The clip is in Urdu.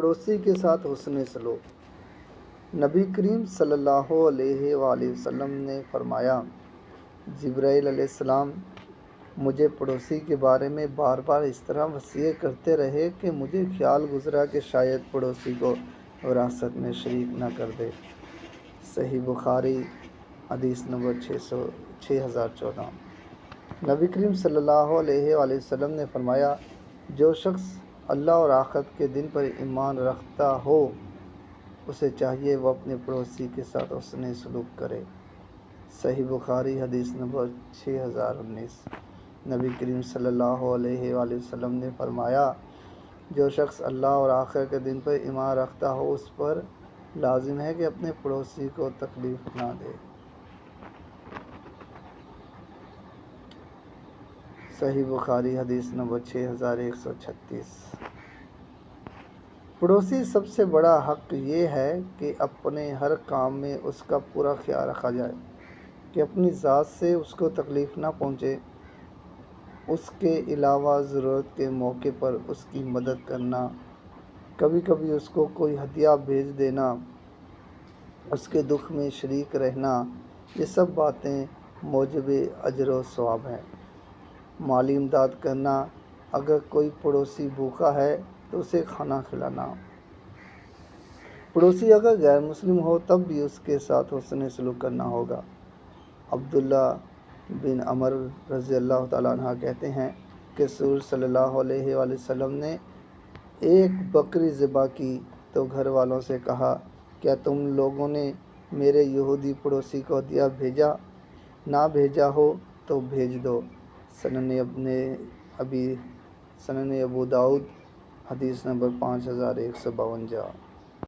پڑوسی کے ساتھ حسن سلوک۔ نبی کریم صلی اللہ علیہ وآلہ وسلم نے فرمایا، جبرائیل علیہ السلام مجھے پڑوسی کے بارے میں بار بار اس طرح وصیت کرتے رہے کہ مجھے خیال گزرا کہ شاید پڑوسی کو وراثت میں شریک نہ کر دے۔ صحیح بخاری حدیث نمبر 6014۔ نبی کریم صلی اللہ علیہ وآلہ وسلم نے فرمایا، جو شخص اللہ اور آخرت کے دن پر ایمان رکھتا ہو اسے چاہیے وہ اپنے پڑوسی کے ساتھ حسن سلوک کرے۔ صحیح بخاری حدیث نمبر 6019۔ نبی کریم صلی اللہ علیہ وآلہ وسلم نے فرمایا، جو شخص اللہ اور آخرت کے دن پر ایمان رکھتا ہو اس پر لازم ہے کہ اپنے پڑوسی کو تکلیف نہ دے۔ صحیح بخاری حدیث نمبر 6136۔ پڑوسی سب سے بڑا حق یہ ہے کہ اپنے ہر کام میں اس کا پورا خیال رکھا جائے کہ اپنی ذات سے اس کو تکلیف نہ پہنچے۔ اس کے علاوہ ضرورت کے موقع پر اس کی مدد کرنا، کبھی کبھی اس کو کوئی ہدیہ بھیج دینا، اس کے دکھ میں شریک رہنا، یہ سب باتیں موجب اجر و ثواب ہیں۔ مالی امداد کرنا، اگر کوئی پڑوسی بھوکا ہے تو اسے کھانا کھلانا۔ پڑوسی اگر غیر مسلم ہو تب بھی اس کے ساتھ حسن سلوک کرنا ہوگا۔ عبداللہ بن عمر رضی اللہ تعالیٰ عنہ کہتے ہیں کہ رسول صلی اللہ علیہ وآلہ وسلم نے ایک بکری ذبح کی تو گھر والوں سے کہا، کیا تم لوگوں نے میرے یہودی پڑوسی کو ہدیہ بھیجا؟ نہ بھیجا ہو تو بھیج دو۔ سنن ابو داؤد حدیث نمبر 5152۔